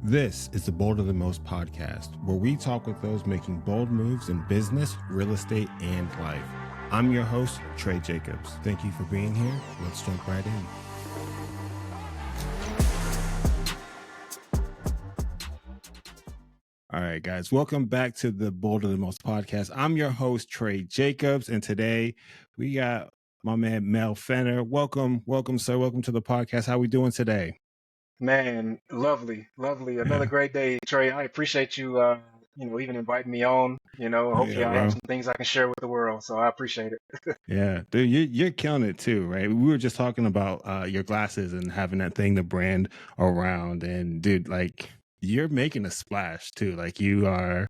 This is the Bolder Than Most podcast, where we talk with those making bold moves in business, real estate, and life. I'm your host, Trae Jacobs. Thank you for being here. Let's jump right in. All right, guys, welcome back to the Bolder Than Most podcast. I'm your host, Trae Jacobs, and today we got my man, Mel Fenner. Welcome, sir. Welcome to the podcast. How we doing today? Man, lovely. Another great day, Trey. I appreciate you, even inviting me on. Hopefully I have some things I can share with the world. So I appreciate it. Yeah, dude, you're killing it too, right? We were just talking about your glasses and having that thing to brand around, and dude, like you're making a splash too. Like you're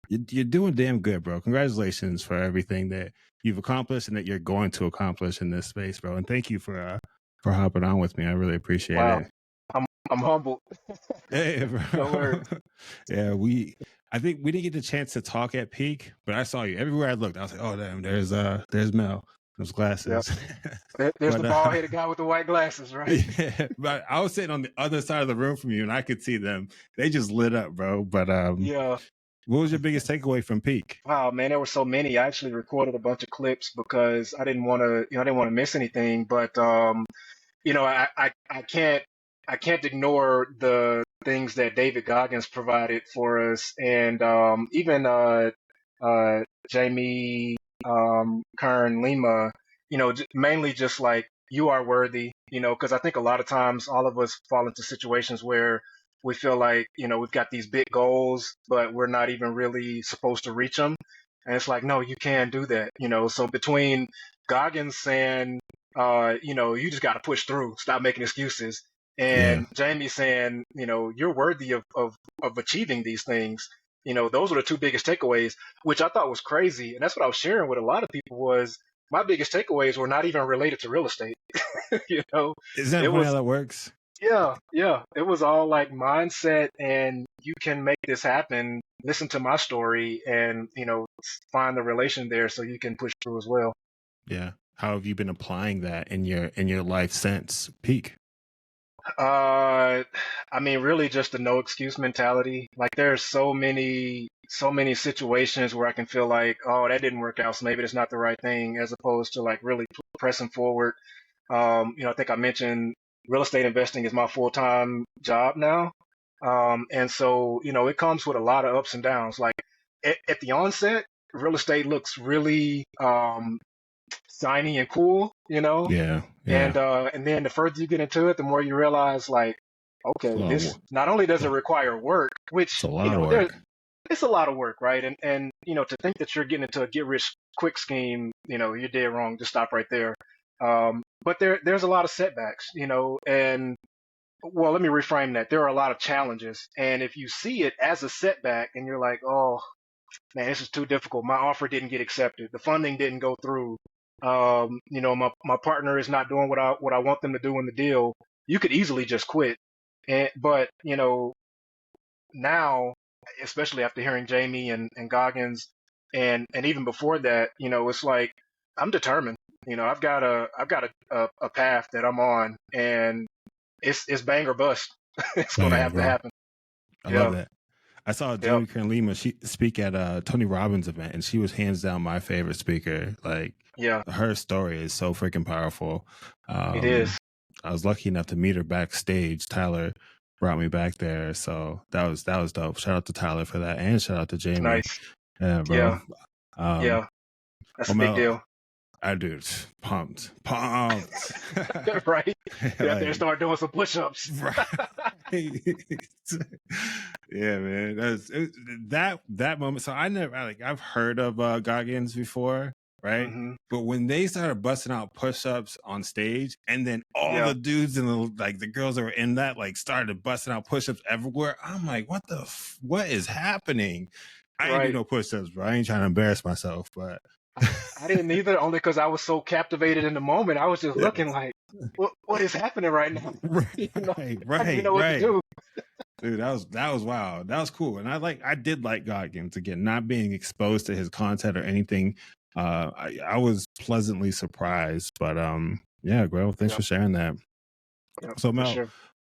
doing damn good, bro. Congratulations for everything that you've accomplished and that you're going to accomplish in this space, bro. And thank you for hopping on with me. I really appreciate Wow. it. I'm humbled. Hey, bro. No worries. Yeah, I think we didn't get the chance to talk at Peak, but I saw you everywhere I looked. I was like, oh damn, there's Mel, those glasses. Yep. There's the bald-headed guy with the white glasses, right? Yeah, but I was sitting on the other side of the room from you, and I could see them. They just lit up, bro. But Yeah. what was your biggest takeaway from Peak? Wow, man, there were so many. I actually recorded a bunch of clips because I didn't want to miss anything. But I can't ignore the things that David Goggins provided for us, and even Jamie Kern Lima. Mainly just like you are worthy. Because I think a lot of times all of us fall into situations where we feel like we've got these big goals, but we're not even really supposed to reach them. And it's like, no, you can do that. So between Goggins saying, you just got to push through, stop making excuses. And Jamie saying, you're worthy of achieving these things. Those were the two biggest takeaways, which I thought was crazy. And that's what I was sharing with a lot of people was my biggest takeaways were not even related to real estate. Isn't that funny how that works? Yeah. It was all like mindset and you can make this happen. Listen to my story and, find the relation there so you can push through as well. Yeah. How have you been applying that in your life since Peak? Really just the no excuse mentality. Like there's so many situations where I can feel like, oh, that didn't work out, so maybe it's not the right thing, as opposed to like really pressing forward. I think I mentioned real estate investing is my full-time job now. And so, it comes with a lot of ups and downs. Like at the onset, real estate looks really shiny and cool, Yeah. And then the further you get into it, the more you realize, like, okay, this not only does it require work, which it's a lot of work. It's a lot of work, right? And to think that you're getting into a get rich quick scheme, you're dead wrong. Just stop right there. But there's a lot of setbacks, and well, let me reframe that. There are a lot of challenges, and if you see it as a setback, and you're like, oh man, this is too difficult. My offer didn't get accepted. The funding didn't go through. My partner is not doing what I want them to do in the deal. You could easily just quit. But now, especially after hearing Jamie and Goggins and even before that, it's like I'm determined. I've got a path that I'm on, and it's bang or bust. It's gonna have to happen. I love that. I saw Jamie Kern Lima speak at Tony Robbins' event, and she was hands down my favorite speaker. Like, her story is so freaking powerful. It is. I was lucky enough to meet her backstage. Tyler brought me back there, so that was dope. Shout out to Tyler for that, and shout out to Jamie. Nice. Yeah, bro. That's a big deal. I do. Pumped. Right? They start doing some push-ups. Right. Yeah, man. That moment. So I've heard of Goggins before, right? Mm-hmm. But when they started busting out push-ups on stage, and then all the dudes and the girls that were in that started busting out push-ups everywhere, I'm like, what is happening? I ain't do no push-ups, bro. I ain't trying to embarrass myself, but I didn't either, only because I was so captivated in the moment. I was just looking like, what is happening right now? Right. I didn't know what to do. Dude, that was wild. That was cool. And I did like Goggins, again, not being exposed to his content or anything. I was pleasantly surprised, but yeah, bro, thanks for sharing that. So Mel,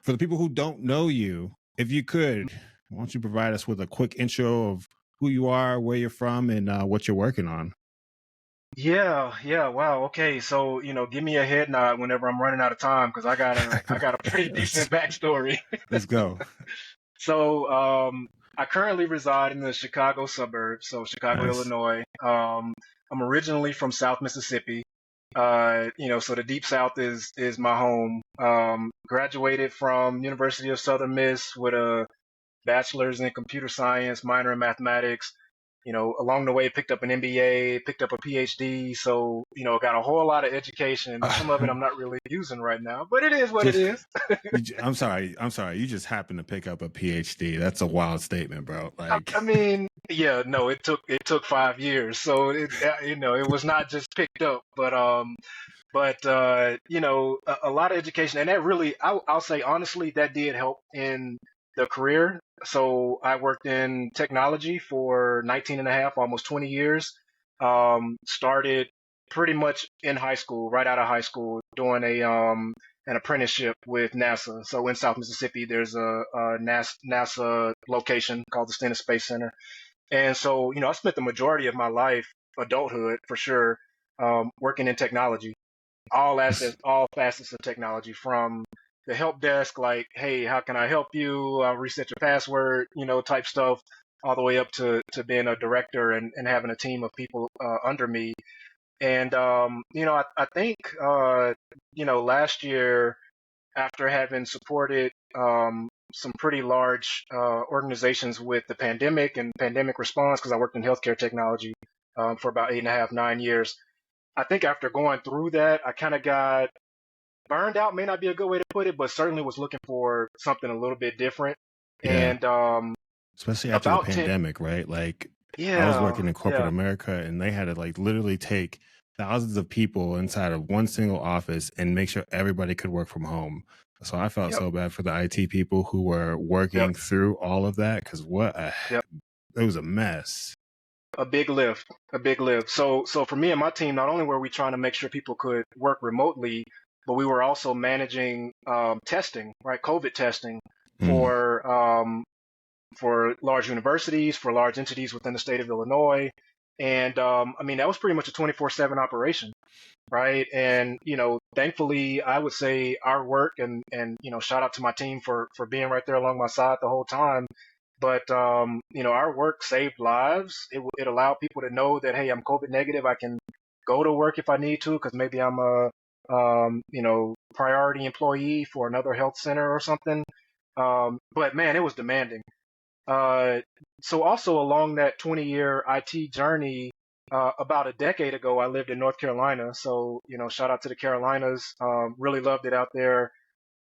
for the people who don't know you, if you could, why don't you provide us with a quick intro of who you are, where you're from, and what you're working on? Yeah, yeah, wow. Okay, so give me a head nod whenever I'm running out of time because I got a pretty let's decent backstory. let's go. So, I currently reside in the Chicago suburbs, so Chicago, Nice. Illinois. I'm originally from South Mississippi. So the Deep South is my home. Graduated from University of Southern Miss with a bachelor's in computer science, minor in mathematics. Along the way, picked up an MBA, picked up a PhD. So, got a whole lot of education. Now, some of it I'm not really using right now, but it is what it just is. I'm sorry. You just happened to pick up a PhD. That's a wild statement, bro. Like, I mean, yeah, no, it took 5 years, so it was not just picked up, but a lot of education, and that really, I'll say honestly, that did help in the career. So I worked in technology for 19 and a half, almost 20 years. Started pretty much in high school, right out of high school, doing an apprenticeship with NASA. So in South Mississippi, there's a NASA location called the Stennis Space Center. And so, I spent the majority of my life, adulthood for sure, working in technology, all facets of technology, from the help desk, like, hey, how can I help you? I'll reset your password, type stuff, all the way up to being a director and having a team of people under me. And I think last year, after having supported some pretty large organizations with the pandemic and pandemic response, because I worked in healthcare technology for about 8.5, 9 years. I think after going through that, I kind of got burned out, may not be a good way to put it, but certainly was looking for something a little bit different. yeah, And especially after the about 10, pandemic, right? Like, I was yeah, working in corporate yeah, America, and they had to like literally take thousands of people inside of one single office and make sure everybody could work from home. So I felt yep, so bad for the IT people who were yep, working through all of that because yep. it was a mess. A big lift, a big lift. So for me and my team, not only were we trying to make sure people could work remotely, but we were also managing testing, right? COVID testing Mm, for large universities, for large entities within the state of Illinois. And I mean, that was pretty much a 24/7 operation, right? And thankfully, I would say our work, and shout out to my team for being right there along my side the whole time. But our work saved lives. It allowed people to know that, hey, I'm COVID negative. I can go to work if I need to, because maybe I'm a priority employee for another health center or something. But man, it was demanding. Uh, so also along that 20-year IT journey, about a decade ago, I lived in North Carolina. So, shout out to the Carolinas. Really loved it out there.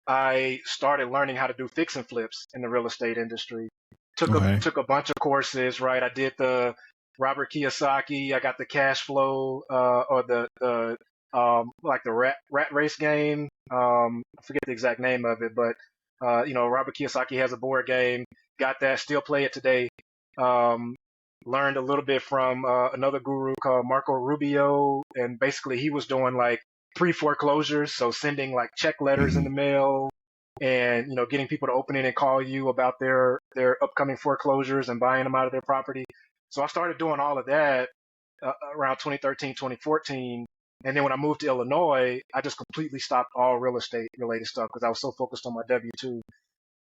I started learning how to do fix and flips in the real estate industry. Took a okay. took a bunch of courses, right? I did the Robert Kiyosaki. I got the cash flow, or the like the rat race game. I forget the exact name of it, but Robert Kiyosaki has a board game. Got that. Still play it today. Um, Learned a little bit from another guru called Marco Rubio, and basically he was doing like pre-foreclosures, so sending like check letters in Hmm. the mail, and getting people to open it and call you about their upcoming foreclosures and buying them out of their property. So I started doing all of that around 2013, 2014. And then when I moved to Illinois, I just completely stopped all real estate related stuff because I was so focused on my W-2.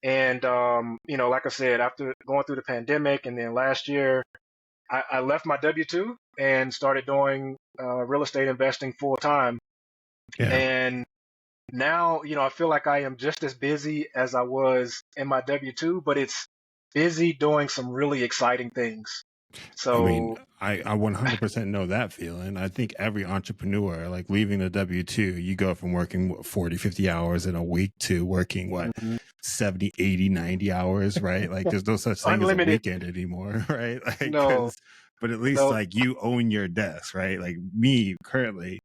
And like I said, after going through the pandemic and then last year, I left my W-2 and started doing real estate investing full time. Yeah. And now, I feel like I am just as busy as I was in my W-2, but it's busy doing some really exciting things. I mean, So, I 100% know that feeling. I think every entrepreneur, like leaving the W 2, you go from working 40, 50 hours in a week to working what, mhm, 70, 80, 90 hours, right? Like there's no such thing as a unlimited. weekend anymore, right? Like, No, but at least no. like you own your desk, right? Like me currently,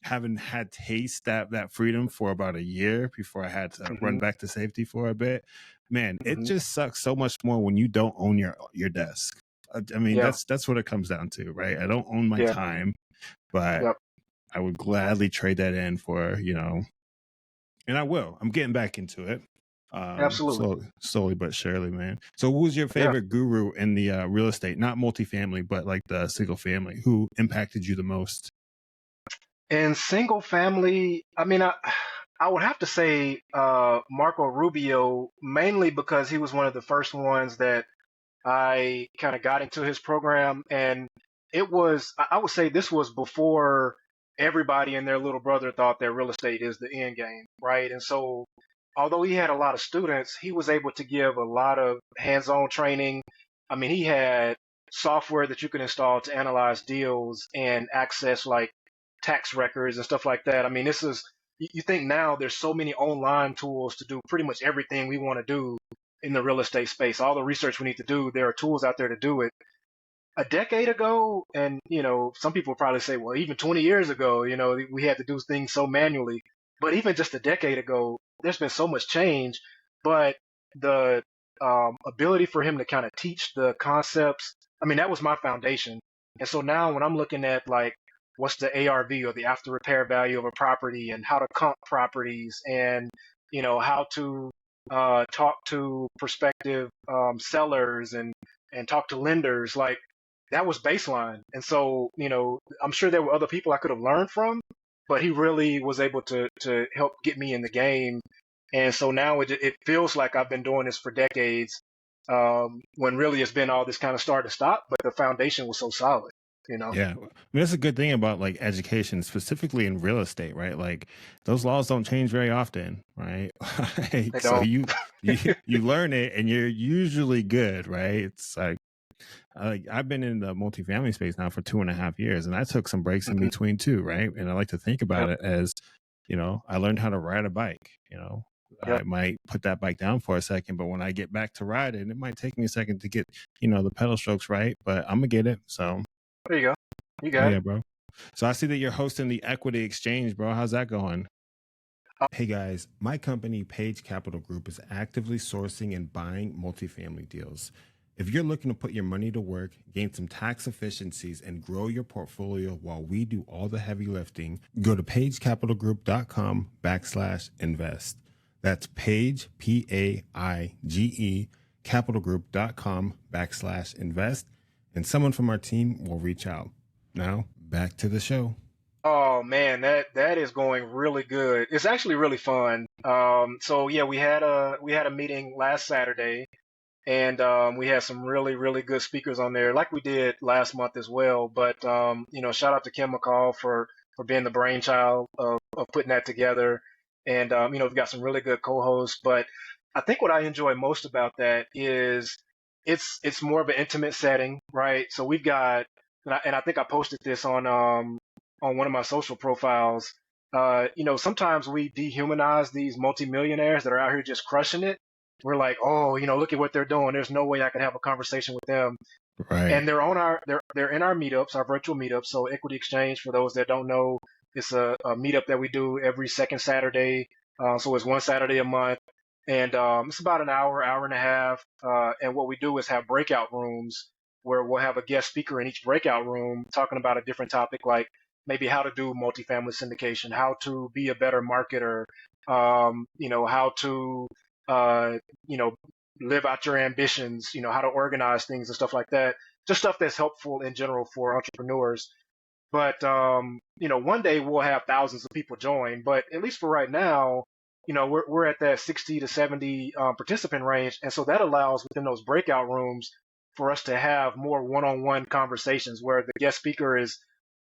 haven't had taste that freedom for about a year before I had to run Hmm. back to safety for a bit. Man, it Hmm. just sucks so much more when you don't own your desk. I mean, Yeah, that's what it comes down to, right? I don't own my yeah, time, but yep. I would gladly trade that in for, and I will. I'm getting back into it. Absolutely. Slowly but surely, man. So who was your Yeah. favorite guru in the real estate, not multifamily, but like the single family, who impacted you the most? And single family, I mean, I would have to say Marco Rubio, mainly because he was one of the first ones that I kind of got into his program. And I would say this was before everybody and their little brother thought that real estate is the end game, right? And so, although he had a lot of students, he was able to give a lot of hands-on training. I mean, he had software that you can install to analyze deals and access like tax records and stuff like that. I mean, you think now there's so many online tools to do pretty much everything we want to do in the real estate space. All the research we need to do, there are tools out there to do it. A decade ago, and some people probably say, well, even 20 years ago, we had to do things so manually. But even just a decade ago, there's been so much change. But the ability for him to kind of teach the concepts, I mean, that was my foundation. And so now when I'm looking at like what's the ARV or the after repair value of a property and how to comp properties and how to talk to prospective sellers and talk to lenders, like that was baseline. And so, I'm sure there were other people I could have learned from, but he really was able to help get me in the game. And so now it feels like I've been doing this for decades, when really it's been all this kind of start to stop, but the foundation was so solid, you know? Yeah, I mean, that's a good thing about like education, specifically in real estate, right? Like those laws don't change very often, right? They Like, so don't. you learn it, and you're usually good, right? It's like I've been in the multifamily space now for 2.5 years, and I took some breaks in Mhm. between too, right? And I like to think about Yep. it as, I learned how to ride a bike. Yep. I might put that bike down for a second, but when I get back to riding, it might take me a second to get, the pedal strokes right, but I'm gonna get it. So There you go. You oh got it. yeah, bro. So I see that you're hosting the equity exchange, bro. How's that going? Hey guys, my company, Paige Capital Group, is actively sourcing and buying multifamily deals. If you're looking to put your money to work, gain some tax efficiencies, and grow your portfolio while we do all the heavy lifting, go to pagecapitalgroup.com/invest. That's Page, PAIGE, capitalgroup.com/invest, and someone from our team will reach out. Now, back to the show. Oh man, that is going really good. It's actually really fun. So yeah, we had a meeting last Saturday, and we had some really really good speakers on there, like we did last month as well. But shout out to Kim McCall for being the brainchild of putting that together, and we've got some really good co-hosts. But I think what I enjoy most about that is it's more of an intimate setting, right? So we've got, and I think I posted this on one of my social profiles. Sometimes we dehumanize these multimillionaires that are out here just crushing it. We're like, oh, look at what they're doing. There's no way I can have a conversation with them. Right. And they're in our meetups, our virtual meetups. So Equity Exchange, for those that don't know, it's a meetup that we do every second Saturday. So it's one Saturday a month, and it's about an hour, hour and a half. And what we do is have breakout rooms where we'll have a guest speaker in each breakout room talking about a different topic, like maybe how to do multifamily syndication, how to be a better marketer, how to uh, you know, live out your ambitions, how to organize things and stuff like that. Just stuff that's helpful in general for entrepreneurs. But one day we'll have thousands of people join. But at least for right now, we're at that 60 to 70 participant range, and so that allows within those breakout rooms for us to have more one-on-one conversations where the guest speaker is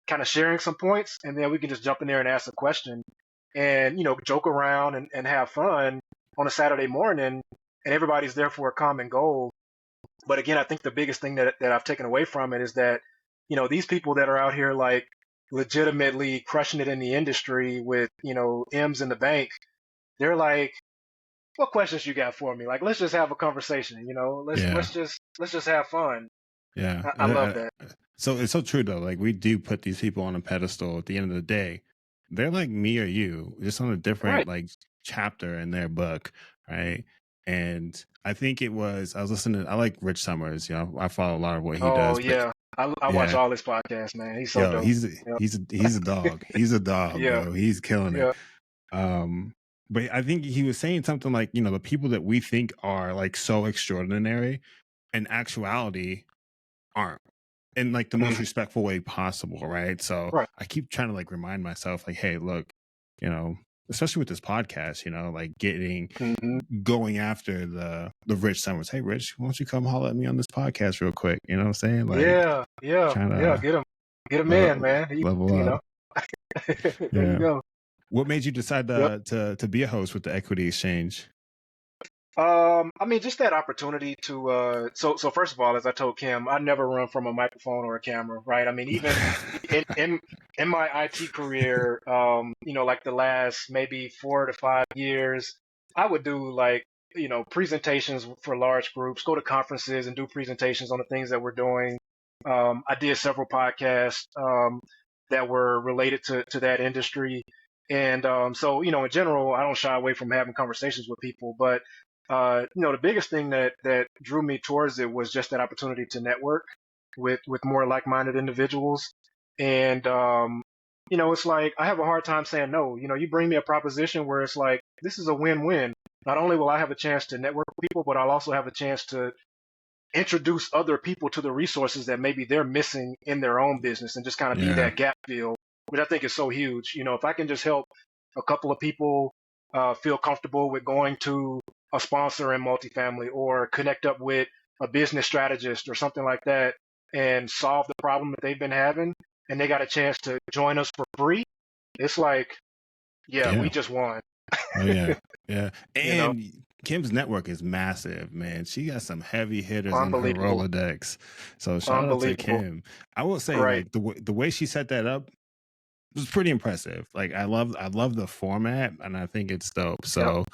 kind of sharing some points, and then we can just jump in there and ask a question, and joke around and have fun on a Saturday morning, and everybody's there for a common goal. But again, I think the biggest thing that I've taken away from it is that, these people that are out here like legitimately crushing it in the industry with, M's in the bank, they're like, what questions you got for me? Like, let's just have a conversation, let's Yeah. let's just let's just have fun. Yeah. I love that. So it's so true though. Like we do put these people on a pedestal at the end of the day. They're like me or you, just on a Right. different like chapter in their book, right? And I think I was listening, I like Rich Summers, I follow a lot of what he Oh does, but yeah. I watch yeah, all his podcasts, man. He's so yo, dope. he's Yep. he's a dog. He's a dog, Yeah. bro. He's killing it. Yeah. Um, but I think he was saying something like, the people that we think are like so extraordinary in actuality aren't, in like the most Mhm. respectful way possible, right? So Right. I keep trying to like remind myself, like, hey, look, you know, especially with this podcast, like Hmm. going after the Rich Summers. Hey, Rich, why don't you come holler at me on this podcast real quick? You know what I'm saying? Like Yeah, yeah, trying yeah. to Get him in, level, man. level You up. know, there you Yeah. go. What made you decide Yep. to be a host with the Equity Exchange? I mean, just that opportunity to so first of all, as I told Kim, I never run from a microphone or a camera, right? I mean, even in my IT career, like the last maybe 4 to 5 years, I would do like, presentations for large groups, go to conferences and do presentations on the things that we're doing. I did several podcasts that were related to that industry. And so, in general, I don't shy away from having conversations with people, but the biggest thing that drew me towards it was just that opportunity to network with more like-minded individuals. And it's like I have a hard time saying no. You bring me a proposition where it's like this is a win-win. Not only will I have a chance to network with people, but I'll also have a chance to introduce other people to the resources that maybe they're missing in their own business and just kind of be Yeah. that gap fill, which I think is so huge. If I can just help a couple of people feel comfortable with going to a sponsor in multifamily or connect up with a business strategist or something like that and solve the problem that they've been having and they got a chance to join us for free, it's like, yeah, we Yeah. just won, Oh yeah. Yeah. you know, And Kim's network is massive, man. She got some heavy hitters in her unbelievable, Rolodex. So shout out to unbelievable. Kim. I will say, Right. like the way she set that up was pretty impressive. Like I love the format, and I think it's dope. Yep. So,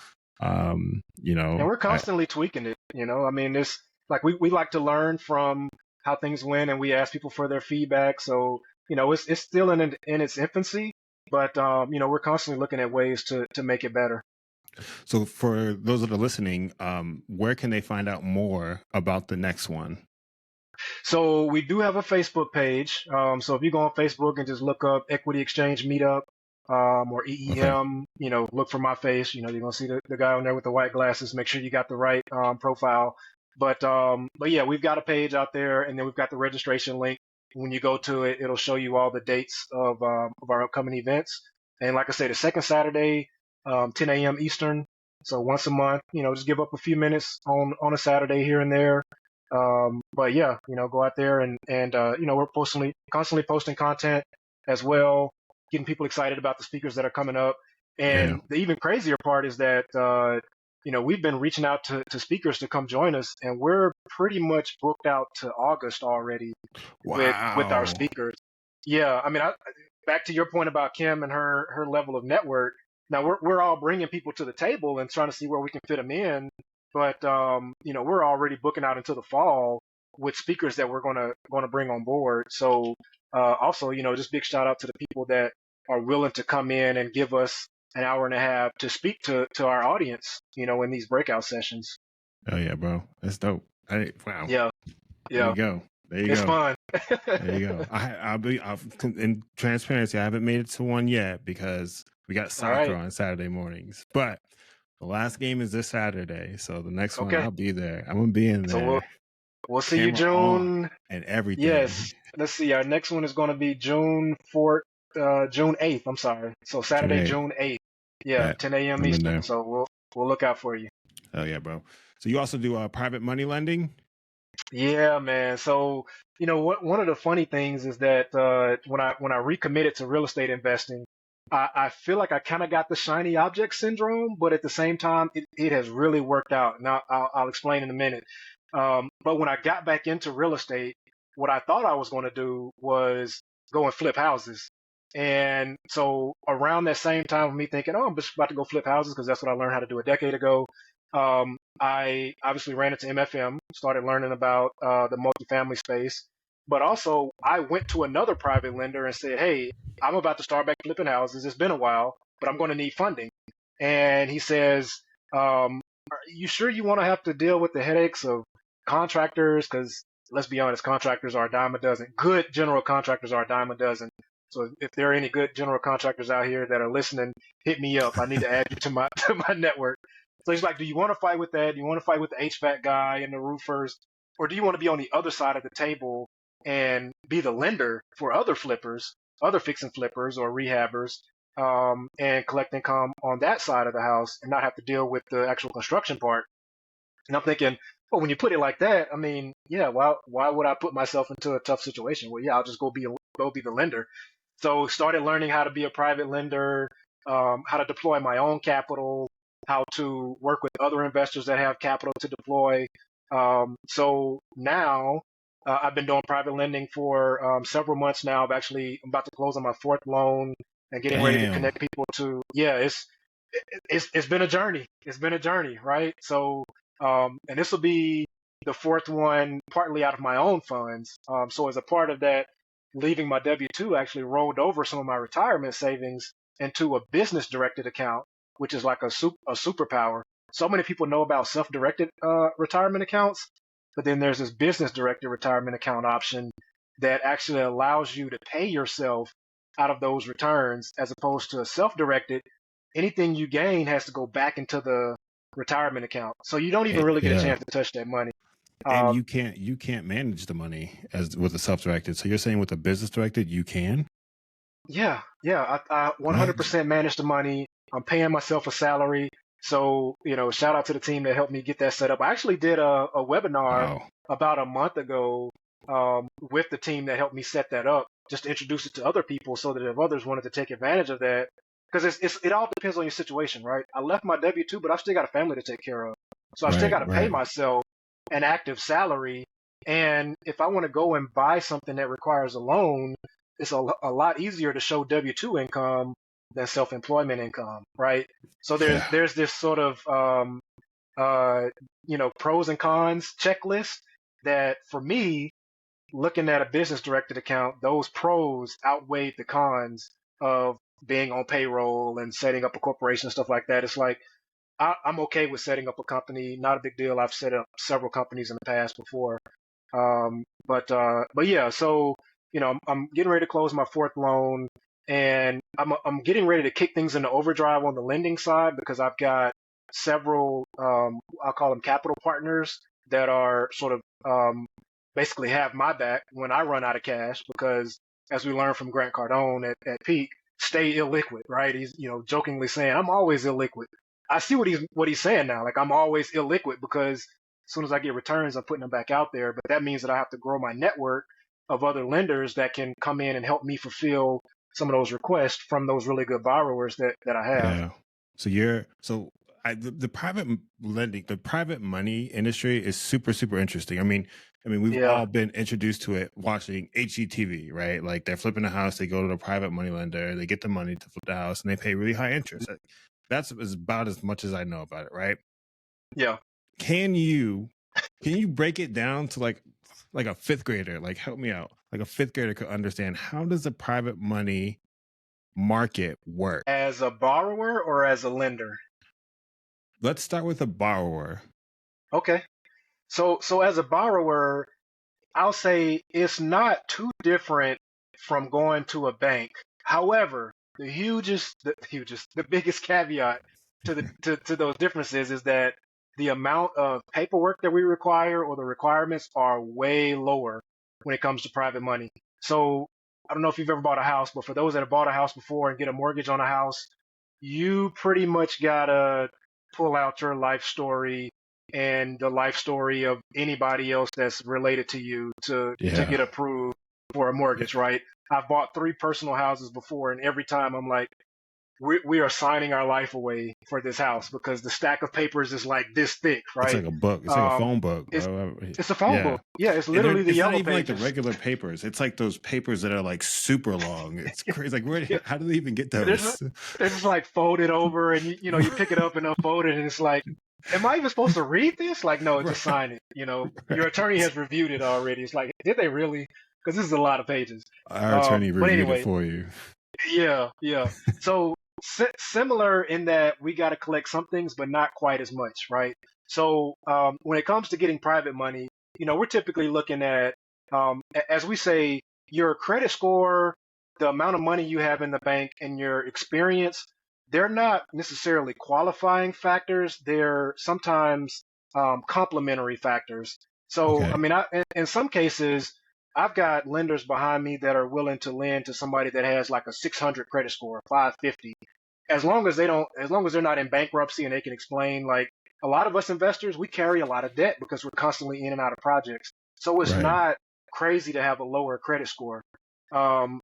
And we're I constantly tweaking it. I mean, it's like we like to learn from how things went and we ask people for their feedback. So, it's still in its infancy, but we're constantly looking at ways to make it better. so for those that are listening, where can they find out more about the next one? So we do have a Facebook page. So if you go on Facebook and just look up Equity Exchange Meetup, or Okay. EEM, look for my face. You're gonna see the guy on there with the white glasses. Make sure you got the right profile. But yeah, we've got a page out there, and then we've got the registration link. When you go to it, it'll show you all the dates of our upcoming events. And like I say, the second Saturday, 10 a.m. Eastern. So once a month, just give up a few minutes on a Saturday here and there. But yeah, go out there and we're constantly posting content as well, getting people excited about the speakers that are coming up. Yeah. And the even crazier part is that we've been reaching out to speakers to come join us, and we're pretty much booked out to August already with our Wow. speakers. Yeah, I mean, back to your point about Kim and her level of network. Now we're all bringing people to the table and trying to see where we can fit them in, but we're already booking out into the fall with speakers that we're gonna bring on board. So also, just big shout out to the people that are willing to come in and give us an hour and a half to speak to our audience, in these breakout sessions. Oh yeah, bro. That's dope. Wow. Yeah, There yeah, you go. There you it's go. fun. There you go. In transparency, I haven't made it to one yet because we got All soccer right. on Saturday mornings. But the last game is this Saturday, so the next one Okay. I'll be there. I'm gonna be in So we'll there, we'll see you camera on June. and everything. Yes. Let's see. Our next one is going to be June 8th. I'm sorry. So June Saturday, 8th. June 8th. Yeah, Bet 10 a.m. I'm in Eastern. there. So we'll look out for you. Oh yeah, bro. So you also do private money lending? Yeah, man. So, one of the funny things is that when I recommitted to real estate investing, I feel like I kind of got the shiny object syndrome, but at the same time, it has really worked out. Now, I'll explain in a minute. But when I got back into real estate, what I thought I was going to do was go and flip houses. And so around that same time of me thinking, oh, I'm just about to go flip houses because that's what I learned how to do a decade ago. I obviously ran into MFM, started learning about the multifamily space, but also I went to another private lender and said, "Hey, I'm about to start back flipping houses. It's been a while, but I'm going to need funding." And he says, "Are you sure you want to have to deal with the headaches of contractors? Because let's be honest, contractors are a dime a dozen. Good general contractors are a dime a dozen. So if there are any good general contractors out here that are listening, hit me up. I need to add you to my to my network. So he's like, do you want to fight with that? Do you want to fight with the HVAC guy and the roofers, or do you want to be on the other side of the table and be the lender for other flippers, other fix and flippers or rehabbers, and collect income on that side of the house and not have to deal with the actual construction part? And I'm thinking, well, when you put it like that, I mean, yeah, why would I put myself into a tough situation? Well, yeah, I'll just go be the lender. So started learning how to be a private lender, how to deploy my own capital, how to work with other investors that have capital to deploy. So now I've been doing private lending for several months now. I'm about to close on my fourth loan and getting ready to Damn. connect people to. Yeah, it's been a journey. It's been a journey, right? So and this will be the fourth one, partly out of my own funds. So as a part of that, leaving my W-2 actually rolled over some of my retirement savings into a business directed account, which is like a superpower. So many people know about self-directed retirement accounts, but then there's this business directed retirement account option that actually allows you to pay yourself out of those returns as opposed to self-directed. Anything you gain has to go back into the retirement account. So you don't even really get a Yeah. chance to touch that money. And Um, you can't manage the money as with a self-directed. So you're saying with a business directed, you can? yeah. I What? 100% manage the money. I'm paying myself a salary. So, shout out to the team that helped me get that set up. I actually did a webinar Wow. about a month ago with the team that helped me set that up, just to introduce it to other people so that if others wanted to take advantage of that, because it all depends on your situation, right? I left my W-2, but I've still got a family to take care of. So I've still Right, got to pay right. myself an active salary. And if I want to go and buy something that requires a loan, it's a lot easier to show W-2 income than self-employment income, right? So there's Yeah. there's this sort of uh, pros and cons checklist that for me, looking at a business directed account, those pros outweighed the cons of being on payroll and setting up a corporation and stuff like that. It's like I'm okay with setting up a company, not a big deal. I've set up several companies in the past before. But yeah, so I'm getting ready to close my fourth loan, and I'm getting ready to kick things into overdrive on the lending side because I've got several I'll call them capital partners that are sort of basically have my back when I run out of cash because as we learned from Grant Cardone at Peak, stay illiquid, right? He's jokingly saying I'm always illiquid. I see what he's saying now. Like I'm always illiquid because as soon as I get returns, I'm putting them back out there. But that means that I have to grow my network of other lenders that can come in and help me fulfill some of those requests from those really good borrowers that I have. Yeah. The private lending, the private money industry is super, super interesting. I mean, we've Yeah, all been introduced to it watching HGTV, right? Like they're flipping a house, they go to the private money lender, they get the money to flip the house, and they pay really high interest. That's about as much as I know about it, right? yeah. Can you break it down to like a fifth grader? Like help me out. Like a fifth grader could understand how does the private money market work? As a borrower or as a lender? Let's start with a borrower. Okay. So as a borrower, I'll say it's not too different from going to a bank. However, the biggest caveat to those differences is that the amount of paperwork that we require or the requirements are way lower when it comes to private money. So I don't know if you've ever bought a house, but for those that have bought a house before and get a mortgage on a house, you pretty much gotta pull out your life story and the life story of anybody else that's related to you to Yeah. get approved for a mortgage, right? I've bought three personal houses before, and every time I'm like, we are signing our life away for this house because the stack of papers is like this thick, It's right? like a book. It's like a Um, phone book, it's bro. it's a phone Yeah. book. Yeah, it's And literally the it's not yellow even like the pages. regular papers. It's like those papers that are like super long. It's crazy. Like how do they even get They're just, those? they're just like folded over, and you pick it up and unfold it, and it's like, am I even supposed to read this? Like, no, just Right. sign it. Your attorney Right. has reviewed it already. It's like, did they really? Because this is a lot of pages. Our attorney But reviewed it anyway, for you. yeah. So similar in that we got to collect some things, but not quite as much, right? So when it comes to getting private money, we're typically looking at, as we say, your credit score the amount of money you have in the bank and your experience, they're not necessarily qualifying factors. They're sometimes complementary factors. So, I Okay. mean, in some cases, I've got lenders behind me that are willing to lend to somebody that has like a 600 credit score, 550. As long as they're not in bankruptcy and they can explain, like a lot of us investors, we carry a lot of debt because we're constantly in and out of projects. So it's Right. not crazy to have a lower credit score. Um,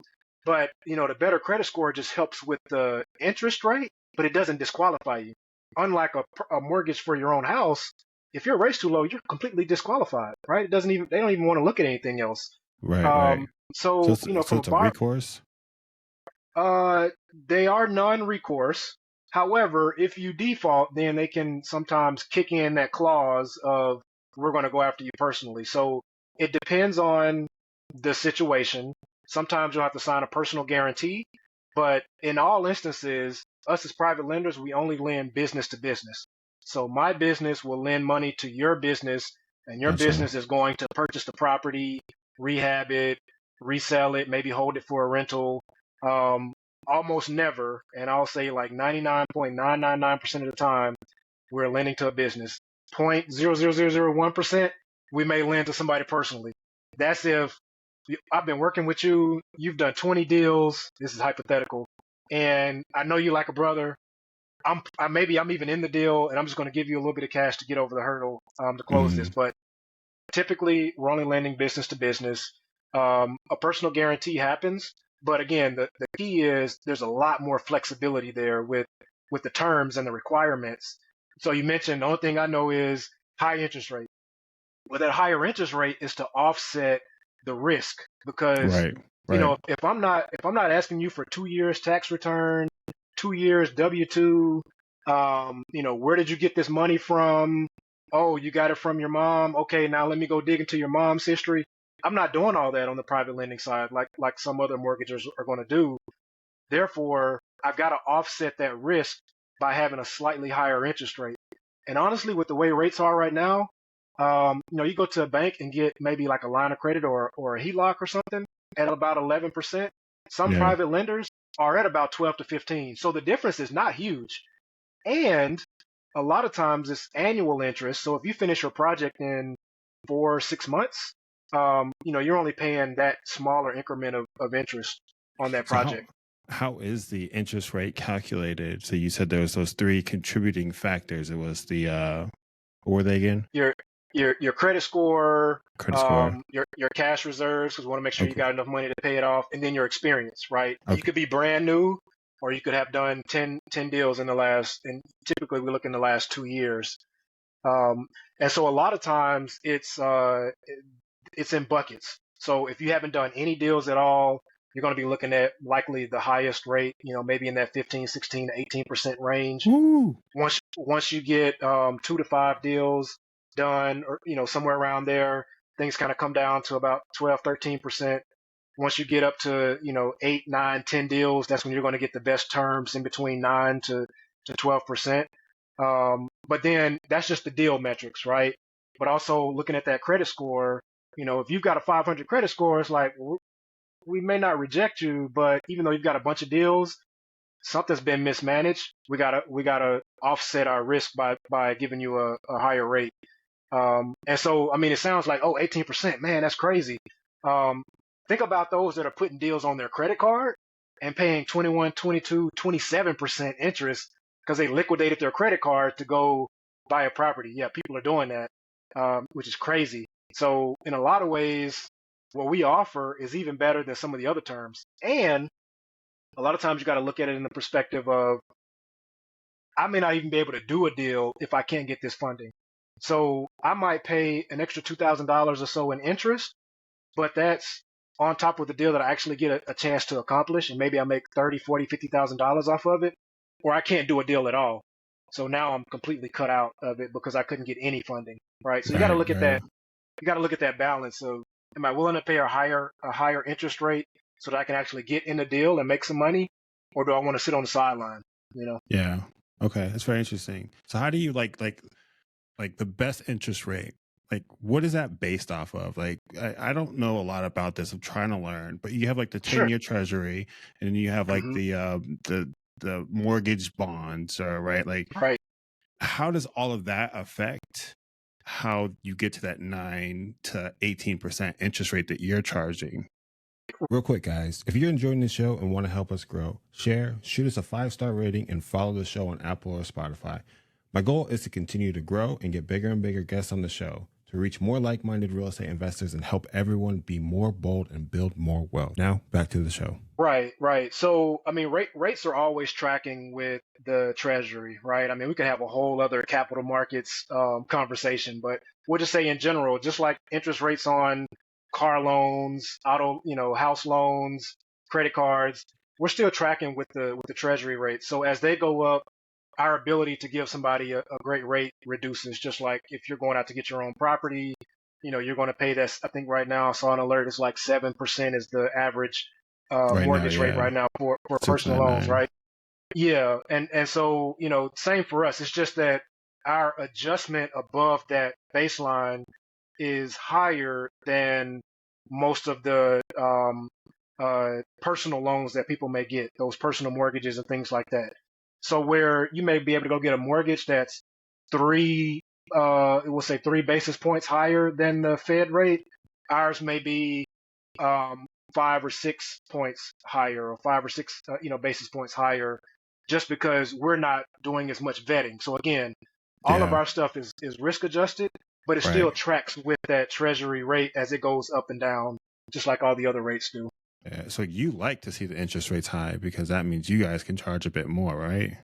but the better credit score just helps with the interest rate, but it doesn't disqualify you. Unlike a mortgage for your own house, if your rate's too low, you're completely disqualified, right? They don't even want to look at anything else. Right. Um, Right. So so, so from a it's a bar, recourse. they are non-recourse. However, if you default, then they can sometimes kick in that clause of we're going to go after you personally. So it depends on the situation. Sometimes you'll have to sign a personal guarantee, but in all instances, us as private lenders, we only lend business to business. So my business will lend money to your business, and your Gotcha. business is going to purchase the property, rehab it, resell it, maybe hold it for a rental. Um, Almost never, and I'll say like 99.999% of the time, we're lending to a business. 0.00001%, we may lend to somebody personally. That's if I've been working with you, you've done 20 deals. This is hypothetical, and I know you like a brother. Maybe I'm even in the deal, and I'm just going to give you a little bit of cash to get over the hurdle to close this. Mm, But typically, we're only lending business to business. A personal guarantee happens, but again, the key is there's a lot more flexibility there with the terms and the requirements. So you mentioned the only thing I know is high interest rate. Well, that higher interest rate is to offset the risk because right. Right. if I'm not asking you for 2 years tax return, 2 years W-2, where did you get this money from? Oh, you got it from your mom. Okay, now let me go dig into your mom's history. I'm not doing all that on the private lending side like some other mortgagers are going to do. Therefore, I've got to offset that risk by having a slightly higher interest rate. And honestly, with the way rates are right now, you go to a bank and get maybe like a line of credit or a HELOC or something at about 11%. Some Yeah. private lenders are at about 12 to 15. So the difference is not huge. And a lot of times it's annual interest. So if you finish your project in 4 or 6 months, you're only paying that smaller increment of interest on that So project. how is the interest rate calculated? So you said there was those three contributing factors. It was the what were they again? Your your credit score, Credit score. your cash reserves, because we want to make sure you Okay. got enough money to pay it off, and then your experience, right? You Okay. could be brand new, or you could have done ten deals in the last, and typically we look in the last 2 years. Um, and so a lot of times it's in buckets. So if you haven't done any deals at all, you're going to be looking at likely the highest rate, maybe in that 15, 16, 18% range. Woo. Once you get 2 to 5 deals done, or somewhere around there, things kind of come down to about 12, 13%. Once you get up to 8, 9, 10 deals, that's when you're going to get the best terms in between 9 to 12%. But then that's just the deal metrics, right? But also looking at that credit score, if you've got a 500 credit score, it's like we may not reject you, but even though you've got a bunch of deals, something's been mismanaged. We gotta offset our risk by giving you a higher rate. And so, I mean, it sounds like, oh, 18%, man, that's crazy. Um, think about those that are putting deals on their credit card and paying 21, 22, 27% interest because they liquidated their credit card to go buy a property. Yeah, people are doing that, which is crazy. So, in a lot of ways, what we offer is even better than some of the other terms. And a lot of times you got to look at it in the perspective of I may not even be able to do a deal if I can't get this funding. So I might pay an extra $2,000 or so in interest, but that's on top of the deal that I actually get a chance to accomplish, and maybe I make 30, 40, $50,000 off of it, or I can't do a deal at all. So now I'm completely cut out of it because I couldn't get any funding, right? So you got to Right. look at Right. that. You got to look at that balance of am I willing to pay a higher interest rate so that I can actually get in the deal and make some money, or do I want to sit on the sideline? You know? Yeah. Okay. That's very interesting. So how do you like the best interest rate? like what is that based off of? Like I don't know a lot about this. I'm trying to learn, but you have like the Sure. 10-year treasury and then you have like Hmm. the mortgage bonds, right? Like Right. how does all of that affect how you get to that 9 to 18% interest rate that you're charging? Real quick, guys, if you're enjoying the show and want to help us grow, share, shoot us a 5-star rating, and follow the show on Apple or Spotify. My goal is to continue to grow and get bigger and bigger guests on the show to reach more like minded real estate investors and help everyone be more bold and build more wealth. Now, back to the show. Right, right. So, I mean, rates are always tracking with the Treasury, right? I mean, we could have a whole other capital markets conversation, but we'll just say in general, just like interest rates on car loans, auto, house loans, credit cards, we're still tracking with the Treasury rate. So as they go up, our ability to give somebody a great rate reduces. Just like if you're going out to get your own property, you're going to pay this. I think right now I saw an alert. It's like 7% is the average Right now, mortgage rate yeah, right now for personal loans, 6.99. right? Yeah, and so same for us. It's just that our adjustment above that baseline is higher than most of the personal loans that people may get, those personal mortgages and things like that. So where you may be able to go get a mortgage that's three, we'll say 3 basis points higher than the Fed rate, ours may be 5 or 6 points higher, or 5 or 6 basis points higher, just because we're not doing as much vetting. So again, all of Yeah, our stuff is risk adjusted, but it still right. tracks with that Treasury rate as it goes up and down, just like all the other rates do. Yeah, so you like to see the interest rates high because that means you guys can charge a bit more, right?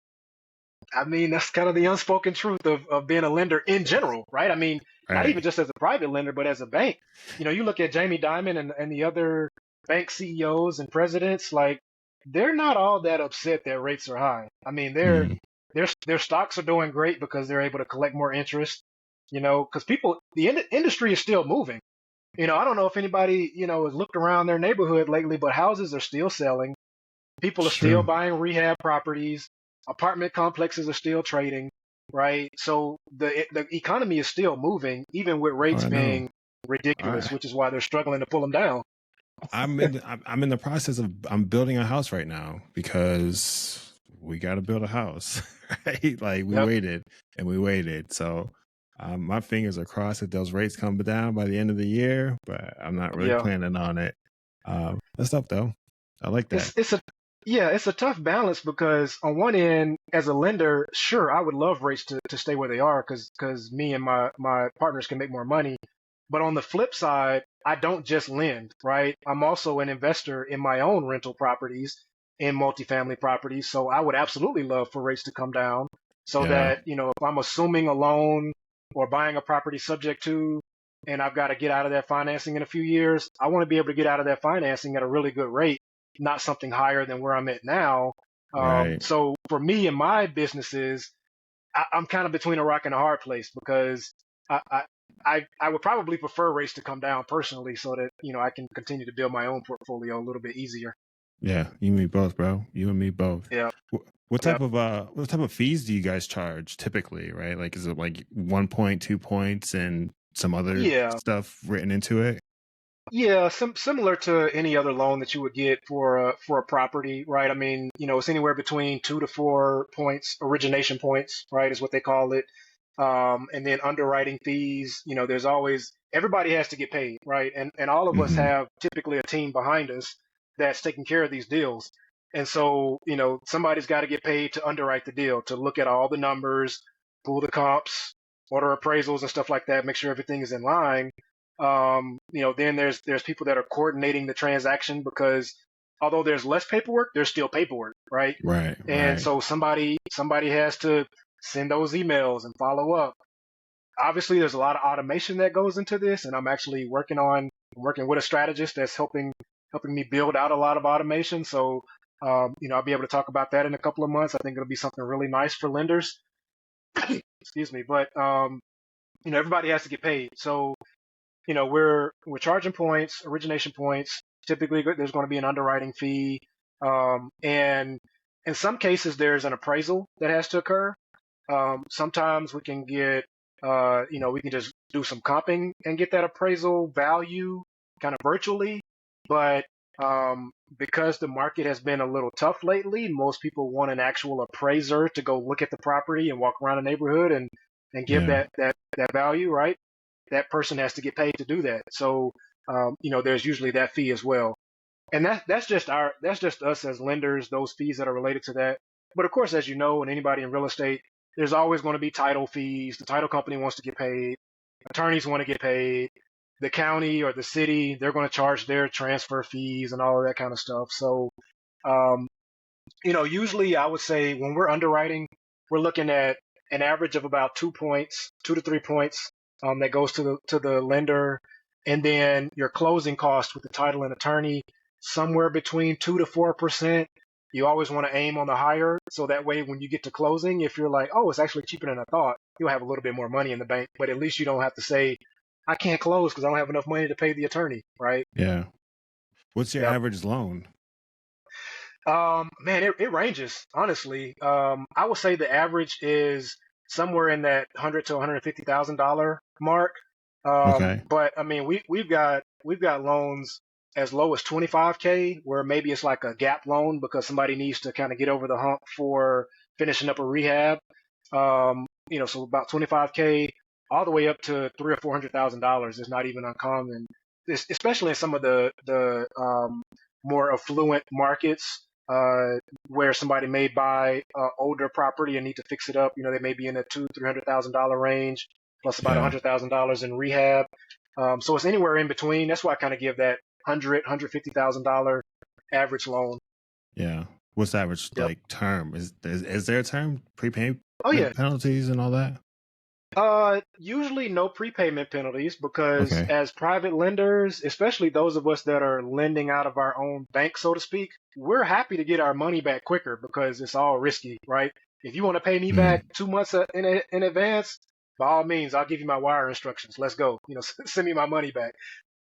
I mean, that's kind of the unspoken truth of being a lender in general, right? I mean, not even Right. just as a private lender, but as a bank. You look at Jamie Dimon and the other bank CEOs and presidents, like they're not all that upset that rates are high. I mean, Hmm. their stocks are doing great because they're able to collect more interest, because industry is still moving. I don't know if anybody, has looked around their neighborhood lately, but houses are still selling. People are It's still true. buying rehab properties. Apartment complexes are still trading, right? So the economy is still moving, even with Oh, rates I know. being All ridiculous, right. which is why they're struggling to pull them down. I'm in the process of I'm building a house right now because we got to build a house, right? Like we Yep, waited and we waited. So my fingers are crossed that those rates come down by the end of the year, but I'm not really yeah. planning on it. That's up though. I like that. It's a tough balance because on one end, as a lender, sure, I would love rates to stay where they are because me and my partners can make more money. But on the flip side, I don't just lend, right? I'm also an investor in my own rental properties, in multifamily properties. So I would absolutely love for rates to come down so Yeah. that, if I'm assuming a loan or buying a property subject to, and I've got to get out of that financing in a few years, I want to be able to get out of that financing at a really good rate, not something higher than where I'm at now. Right. So for me and my businesses, I'm kind of between a rock and a hard place because I, I I would probably prefer rates to come down personally so that I can continue to build my own portfolio a little bit easier. Yeah. You and me both, bro. You and me both. Yeah, What yeah, what type of fees do you guys charge typically, right? Like is it like 1 point, 2 points and some other yeah. stuff written into it? Yeah, similar to any other loan that you would get for a property, right? I mean, it's anywhere between 2 to 4 points, origination points, right, is what they call it. And then underwriting fees, there's always everybody has to get paid, right? And all of us Hmm. have typically a team behind us that's taking care of these deals. And so, somebody's got to get paid to underwrite the deal, to look at all the numbers, pull the comps, order appraisals and stuff like that, make sure everything is in line. Then there's people that are coordinating the transaction because although there's less paperwork, there's still paperwork, right? Right, And right. so somebody has to send those emails and follow up. Obviously, there's a lot of automation that goes into this, and I'm actually working with a strategist that's helping me build out a lot of automation. So I'll be able to talk about that in a couple of months. I think it'll be something really nice for lenders. Excuse me, but everybody has to get paid. So we're charging points, origination points. Typically, there's going to be an underwriting fee, and in some cases, there's an appraisal that has to occur. Sometimes we can get, we can just do some comping and get that appraisal value kind of virtually. But because the market has been a little tough lately, most people want an actual appraiser to go look at the property and walk around the neighborhood and give Yeah. that value, right? That person has to get paid to do that. So there's usually that fee as well. And that's just us as lenders, those fees that are related to that. But of course, as you know, and anybody in real estate, there's always going to be title fees. The title company wants to get paid. Attorneys want to get paid. The county or the city, they're going to charge their transfer fees and all of that kind of stuff. So, um, usually I would say when we're underwriting, we're looking at an average of about 2 points, 2 to 3 points, that goes to the lender, and then your closing cost with the title and attorney somewhere between 2 to 4%. You always want to aim on the higher, so that way when you get to closing, if you're like, oh, it's actually cheaper than I thought, you'll have a little bit more money in the bank. But at least you don't have to say, I can't close because I don't have enough money to pay the attorney, right? Yeah. What's your Yep. average loan? Man, it ranges, honestly. I would say the average is somewhere in that 100 to $150,000 mark. Okay. But I mean, we've got loans as low as 25K, where maybe it's like a gap loan because somebody needs to kind of get over the hump for finishing up a rehab. So about 25K all the way up to three or $400,000 is not even uncommon, especially in some of the more affluent markets, where somebody may buy older property and need to fix it up. They may be in the $200,000 to $300,000 range, plus about Yeah. $100,000 in rehab. So it's anywhere in between. That's why I kind of give that $150,000 average loan. Yeah. What's the average Yep. like term? Is there a term? Prepayment Oh yeah. penalties and all that? Usually no prepayment penalties because Okay. as private lenders, especially those of us that are lending out of our own bank, so to speak, we're happy to get our money back quicker because it's all risky, right? If you want to pay me back Mm. 2 months in advance, by all means, I'll give you my wire instructions. Let's go. Send me my money back.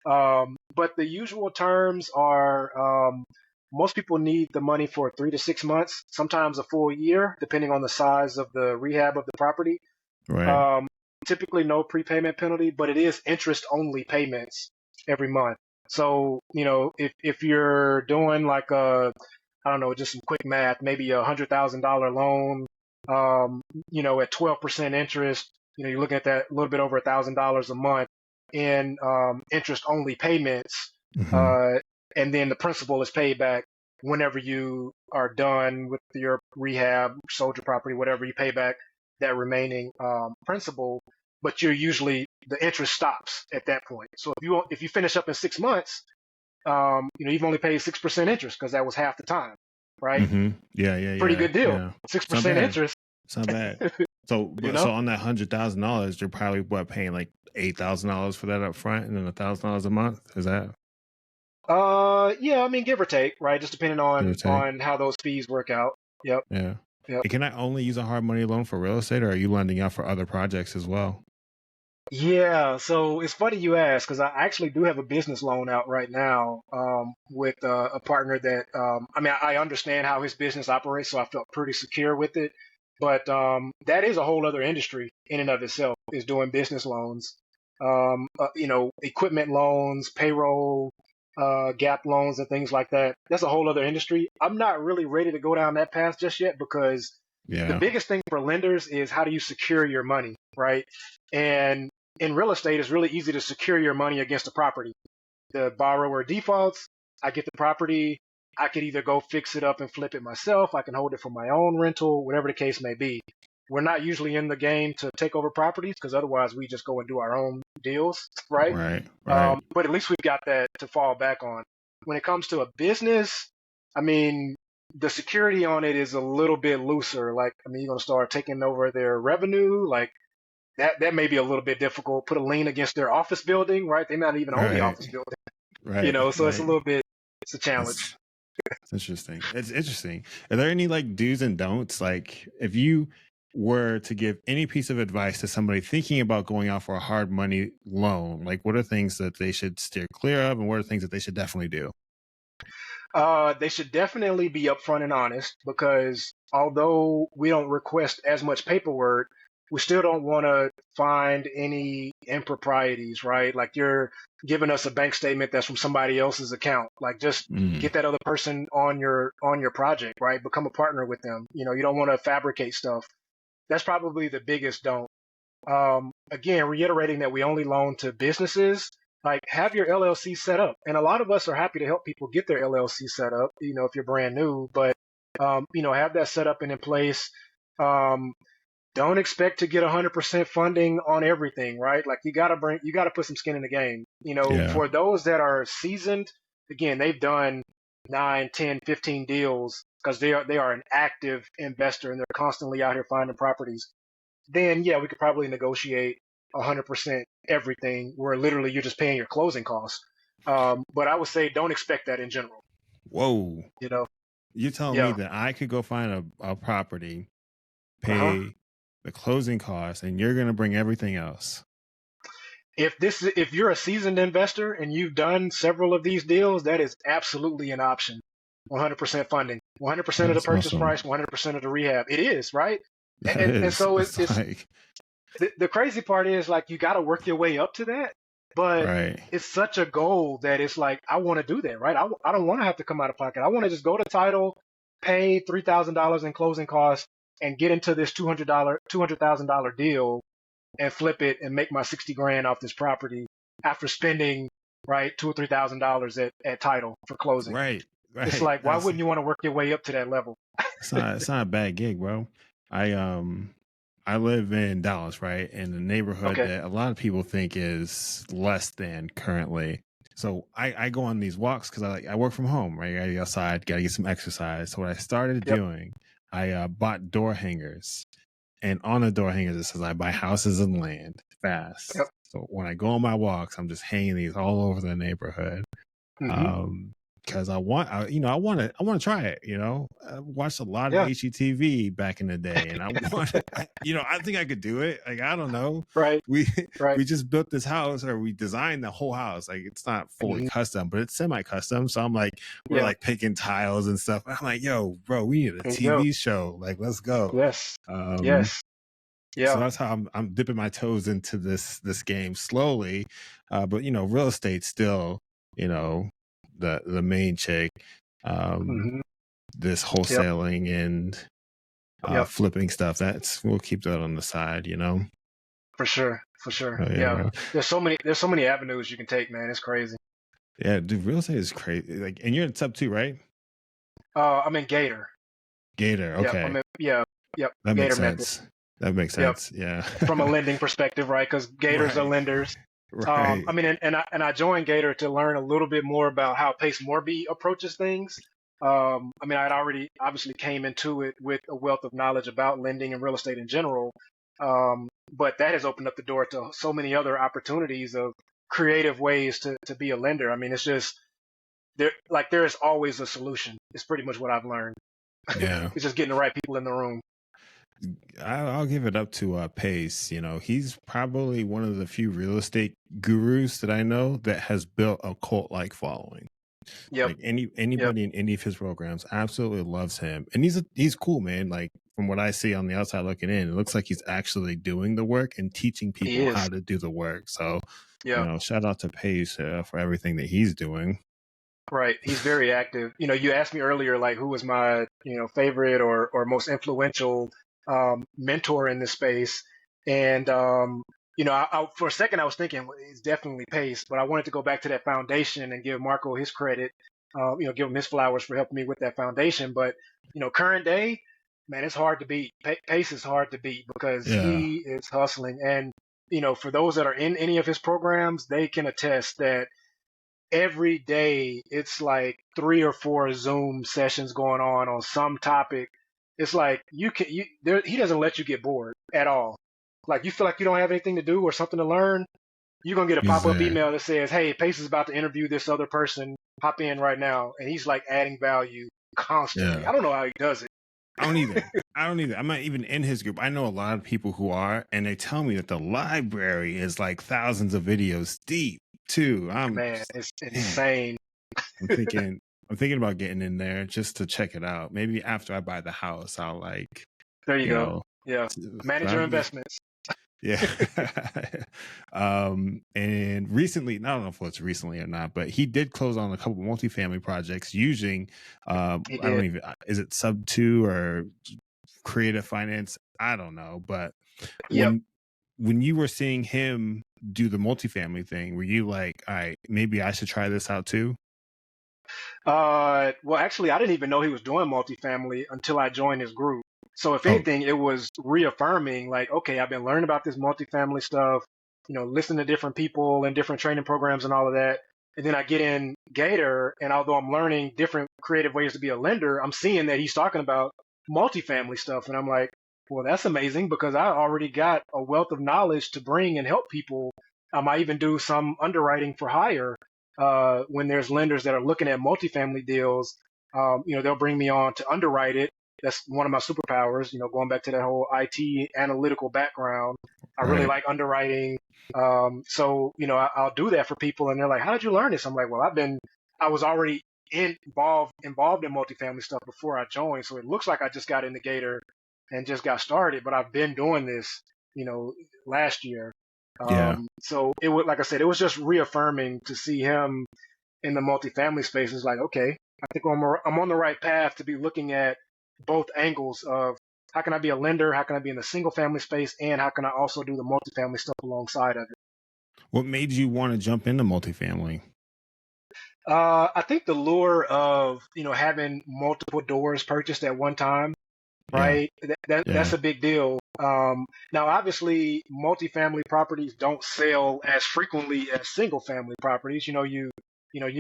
But the usual terms are, most people need the money for 3 to 6 months, sometimes a full year, depending on the size of the rehab of the property. Right. Um, Typically no prepayment penalty, but it is interest only payments every month. So, if you're doing like I don't know, just some quick math, maybe $100,000 loan, at 12% interest, you're looking at that a little bit over $1,000 a month in interest only payments, Hmm. uh, and then the principal is paid back whenever you are done with your rehab, sold your property, whatever. You pay back that remaining principal, but the interest stops at that point. So if you finish up in 6 months, you've only paid 6% interest because that was half the time, right? Hmm. Yeah. Yeah. Pretty Yeah. good deal. Yeah. Six It's not percent bad. interest, It's not bad. So, you so know. on that $100,000, you're probably paying like $8,000 for that up front, and then $1,000 a month. Is that Yeah, I mean, give or take, right? Just depending give or on take? on how those fees work out. Yep, Yeah. yep. And can I only use a hard money loan for real estate, or are you lending out for other projects as well? Yeah, so it's funny you ask because I actually do have a business loan out right now, with a partner that, I mean, I understand how his business operates, so I felt pretty secure with it. But that is a whole other industry in and of itself, is doing business loans, equipment loans, payroll, gap loans, and things like that. That's a whole other industry. I'm not really ready to go down that path just yet because the Yeah. biggest thing for lenders is how do you secure your money, right? And in real estate, it's really easy to secure your money against a property. The borrower defaults, I get the property, I could either go fix it up and flip it myself, I can hold it for my own rental, whatever the case may be. We're not usually in the game to take over properties because otherwise we just go and do our own deals, right? Right. Right. But at least we've got that to fall back on. When it comes to a business, I mean, the security on it is a little bit looser. Like, I mean, you're going to start taking over their revenue. Like, that may be a little bit difficult. Put a lien against their office building, right? They might even own the Right. office building, Right. so Right. it's a challenge. That's It's interesting. It's interesting. Are there any like do's and don'ts? Like, if you were to give any piece of advice to somebody thinking about going out for a hard money loan, like what are things that they should steer clear of, and what are things that they should definitely do? They should definitely be upfront and honest because although we don't request as much paperwork, we still don't want to find any improprieties, right? Like you're giving us a bank statement that's from somebody else's account. Like just Mm, get that other person on your project, right? Become a partner with them. You don't want to fabricate stuff. That's probably the biggest don't. Again, reiterating that we only loan to businesses, like have your LLC set up. And a lot of us are happy to help people get their LLC set up, if you're brand new, but, have that set up and in place. Um, don't expect to get 100% funding on everything, right? Like you got to put some skin in the game. yeah. For those that are seasoned, again, they've done 9, 10, 15 deals because they are an active investor and they're constantly out here finding properties. Then yeah, we could probably negotiate 100% everything where literally you're just paying your closing costs. But I would say don't expect that in general. Whoa. You know, You're telling me yeah, that I could go find a property, uh-huh. pay the closing costs, and you're going to bring everything else. If you're a seasoned investor and you've done several of these deals, that is absolutely an option. 100% funding, 100% of the That's purchase awesome. price, 100% of the rehab. It is, right? That And is. so It's it's like, the crazy part is like you got to work your way up to that, but right, it's such a goal that it's like I want to do that, right? I don't want to have to come out of pocket. I want to just go to title, pay $3,000 in closing costs, and get into this $200,000 deal and flip it and make my 60 grand off this property after spending right $2 or $3,000 at title for closing. right, It's right. like why wouldn't you want to work your way up to that level? It's not a bad gig, bro. I live in Dallas, right? In a neighborhood Okay. that a lot of people think is less than currently. So I go on these walks because I work from home, right? I gotta get outside, gotta get some exercise. So what I started Yep. doing, I bought door hangers. And on the door hangers, it says I buy houses and land Yep. fast. So when I go on my walks, I'm just hanging these all over the neighborhood. Hmm. Um, because I want to try it. I watched a lot of Yeah. HGTV back in the day, and I want, I think I could do it. Like I don't know, Right. we Right. we just built this house, or we designed the whole house. Like it's not fully Hmm. custom, but it's semi-custom. So I'm like, we're Yeah. like picking tiles and stuff. I'm like, yo, bro, we need a There you go. TV show. Like, let's go. Yes. Um, Yes. so Yeah. that's how I'm dipping my toes into this game slowly, but real estate's still you know the main chick. Um, Hmm. this Yep. wholesaling and Yep. flipping stuff, we'll keep that on the side. For sure. For sure. Oh yeah, Yeah. bro. There's so many avenues you can take, man. It's crazy. Yeah, dude, real estate is crazy. Like, and you're in sub two, right? I'm in Gator. Gator. Yep. Okay, Yeah. Yep. that makes Gator method. sense. That makes Yep. sense. Yeah. From a lending perspective, right? Because Gators are Right. lenders. I Right. mean, and I joined Gator to learn a little bit more about how Pace Morby approaches things. I mean, I'd already obviously came into it with a wealth of knowledge about lending and real estate in general, but that has opened up the door to so many other opportunities of creative ways to be a lender. I mean, it's just there is always a solution. It's pretty much what I've learned. Yeah. It's just getting the right people in the room. I'll give it up to Pace. He's probably one of the few real estate gurus that I know that has built a cult like following. Yep. Like Yep. anybody in any of his programs absolutely loves him, and he's cool, man. Like from what I see on the outside looking in, it looks like he's actually doing the work and teaching He people how is. to do the work. So, Yeah. shout out to Pace for everything that he's doing. Right. He's very active. You asked me earlier, like, who was my, favorite or most influential mentor in this space. And, for a second, I was thinking well, it's definitely Pace, but I wanted to go back to that foundation and give Marco his credit, give him his flowers for helping me with that foundation. But, current day, man, it's hard to beat. Pace is hard to beat because Yeah, he is hustling. And, for those that are in any of his programs, they can attest that every day it's like 3 or 4 Zoom sessions going on some topic. It's like he doesn't let you get bored at all. Like you feel like you don't have anything to do or something to learn, you're gonna get a he's pop-up there. email that says, "Hey, Pace is about to interview this other person. Hop in right now." And he's like adding value constantly. Yeah, I don't know how he does it. I don't either. I don't either. I'm not even in his group. I know a lot of people who are, and they tell me that the library is like thousands of videos deep too. Man, it's Man, insane. I'm thinking I'm thinking about getting in there just to check it out. Maybe after I buy the house, I'll There you you go. know, Yeah. Manage your Probably. investments. Yeah. And recently, I don't know if it's recently or not, but he did close on a couple multifamily projects using, He I don't did. even, is it sub two or creative finance? I don't know. But Yep. when, when you were seeing him do the multifamily thing, were you like, all right, maybe I should try this out too? Well, actually, I didn't even know he was doing multifamily until I joined his group. So if Oh, anything, it was reaffirming, like, okay, I've been learning about this multifamily stuff, listening to different people and different training programs and all of that. And then I get in Gator, and although I'm learning different creative ways to be a lender, I'm seeing that he's talking about multifamily stuff. And I'm like, well, that's amazing because I already got a wealth of knowledge to bring and help people. I even do some underwriting for hire when there's lenders that are looking at multifamily deals, they'll bring me on to underwrite it. That's one of my superpowers, going back to that whole IT analytical background. I really right. like underwriting. I'll do that for people and they're like, how did you learn this? I'm like, well, I was already involved in multifamily stuff before I joined. So it looks like I just got in the Gator and just got started, but I've been doing this, you know, last year. Yeah. So it would, like I said, it was just reaffirming to see him in the multifamily space. It's like, okay, I think I'm on the right path to be looking at both angles of how can I be a lender, how can I be in the single family space, and how can I also do the multifamily stuff alongside of it. What made you want to jump into multifamily? I think the lure of having multiple doors purchased at one time, Yeah. right? That's Yeah. a big deal. Now, obviously, multifamily properties don't sell as frequently as single family properties. You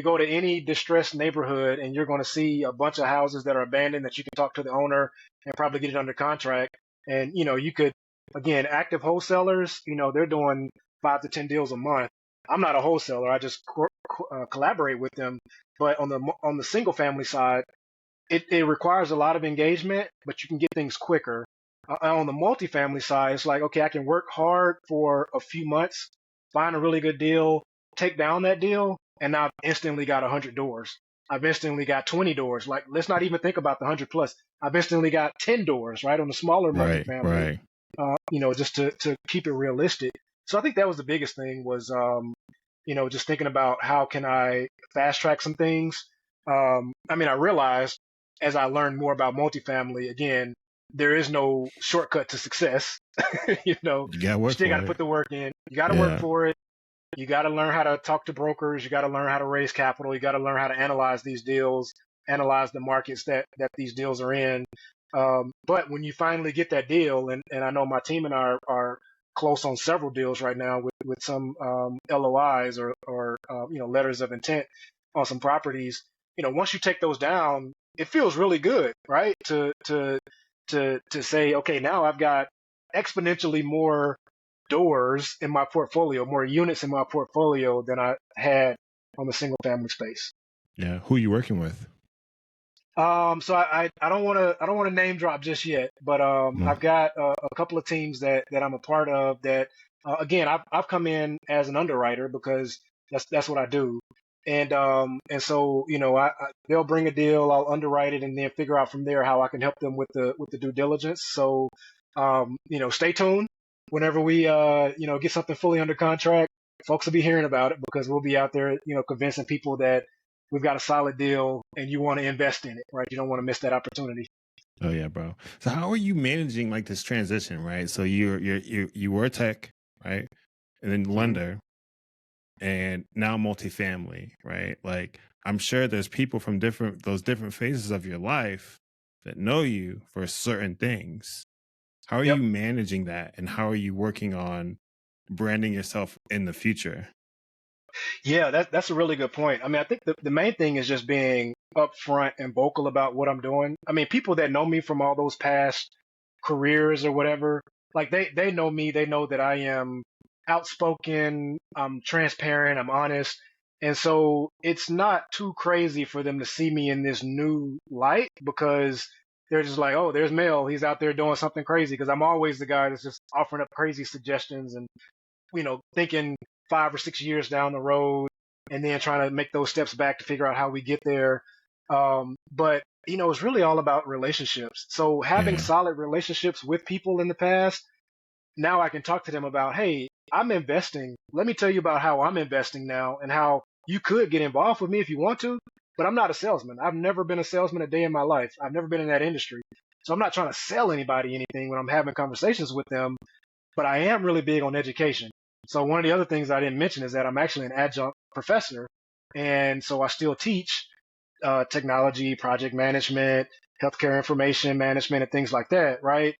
go to any distressed neighborhood and you're going to see a bunch of houses that are abandoned that you can talk to the owner and probably get it under contract. And you could, again, active wholesalers, they're doing 5 to 10 deals a month. I'm not a wholesaler. I just collaborate with them. But on the single family side, it requires a lot of engagement, but you can get things quicker. On the multifamily side, it's like, okay, I can work hard for a few months, find a really good deal, take down that deal, and now I've instantly got 100 doors. I've instantly got 20 doors. Like, let's not even think about the 100 plus. I've instantly got 10 doors, right, on the smaller Right. multifamily, Right. just to keep it realistic. So I think that was the biggest thing was, just thinking about how can I fast track some things. I realized as I learned more about multifamily, again, there is no shortcut to success. You gotta You work still got to for put it. the work in. You got to work Yeah. for it. You got to learn how to talk to brokers. You got to learn how to raise capital. You got to learn how to analyze these deals, analyze the markets that these deals are in. But when you finally get that deal, and I know my team and I are close on several deals right now with some LOIs or letters of intent on some properties. Once you take those down, it feels really good, right? To say, okay, now I've got exponentially more doors in my portfolio, more units in my portfolio than I had on the single family space. Yeah. Who you working with? So I don't want to name drop just yet, but No. I've got a couple of teams that I'm a part of that again I've come in as an underwriter because that's what I do, and so they'll bring a deal, I'll underwrite it, and then figure out from there how I can help them with the due diligence. So stay tuned. Whenever we get something fully under contract, folks will be hearing about it because we'll be out there convincing people that we've got a solid deal and you want to invest in it, right? You don't want to miss that opportunity. Oh yeah, bro. So how are you managing like this transition, right? So you were tech, right? And then Mhm. lender and now multifamily, right? Like I'm sure there's people from different phases of your life that know you for certain things. How are Yep. you managing that and how are you working on branding yourself in the future? Yeah, that's a really good point. I think the main thing is just being upfront and vocal about what I'm doing. People that know me from all those past careers or whatever, like they know me, they know that I am outspoken, I'm transparent, I'm honest. And so it's not too crazy for them to see me in this new light because they're just like, oh, there's Mel. He's out there doing something crazy because I'm always the guy that's just offering up crazy suggestions and thinking 5 or 6 years down the road and then trying to make those steps back to figure out how we get there. But it's really all about relationships. So having Yeah. solid relationships with people in the past, now I can talk to them about, hey, I'm investing. Let me tell you about how I'm investing now and how you could get involved with me if you want to, but I'm not a salesman. I've never been a salesman a day in my life. I've never been in that industry. So I'm not trying to sell anybody anything when I'm having conversations with them, but I am really big on education. So one of the other things I didn't mention is that I'm actually an adjunct professor. And so I still teach technology, project management, healthcare information management, and things like that, right?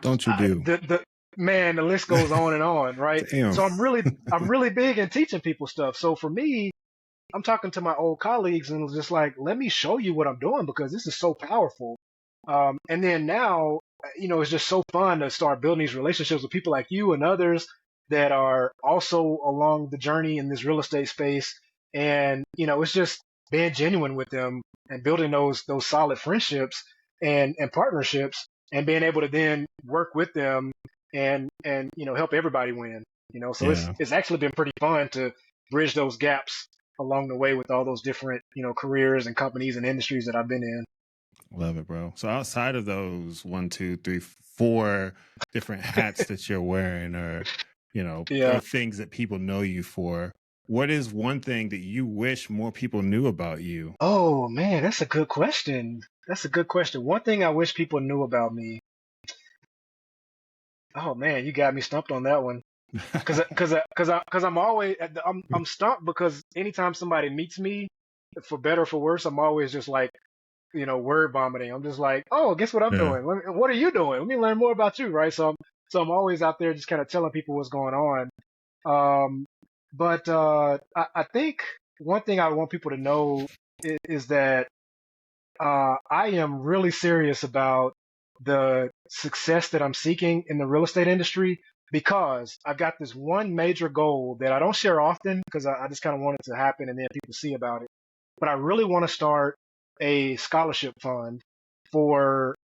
Don't you do? The man, the list goes on and on, right? Damn. So I'm really big in teaching people stuff. So for me, I'm talking to my old colleagues and was just like, let me show you what I'm doing because this is so powerful. And then now, it's just so fun to start building these relationships with people like you and others that are also along the journey in this real estate space. And, it's just being genuine with them and building those solid friendships and partnerships and being able to then work with them and help everybody win. So Yeah. it's actually been pretty fun to bridge those gaps along the way with all those different, careers and companies and industries that I've been in. Love it, bro. So outside of those one, two, three, four different hats that you're wearing, or Yeah. things that people know you for, what is one thing that you wish more people knew about you? Oh man, that's a good question. That's a good question. One thing I wish people knew about me. Oh man, you got me stumped on that one. Cause I'm always I'm stumped because anytime somebody meets me, for better or for worse, I'm always just like, word vomiting. I'm just like, oh, guess what I'm Yeah. doing? What are you doing? Let me learn more about you, right? So I'm always out there just kind of telling people what's going on. Um, but I think one thing I want people to know is that I am really serious about the success that I'm seeking in the real estate industry because I've got this one major goal that I don't share often because I just kind of want it to happen and then people see about it. But I really want to start a scholarship fund for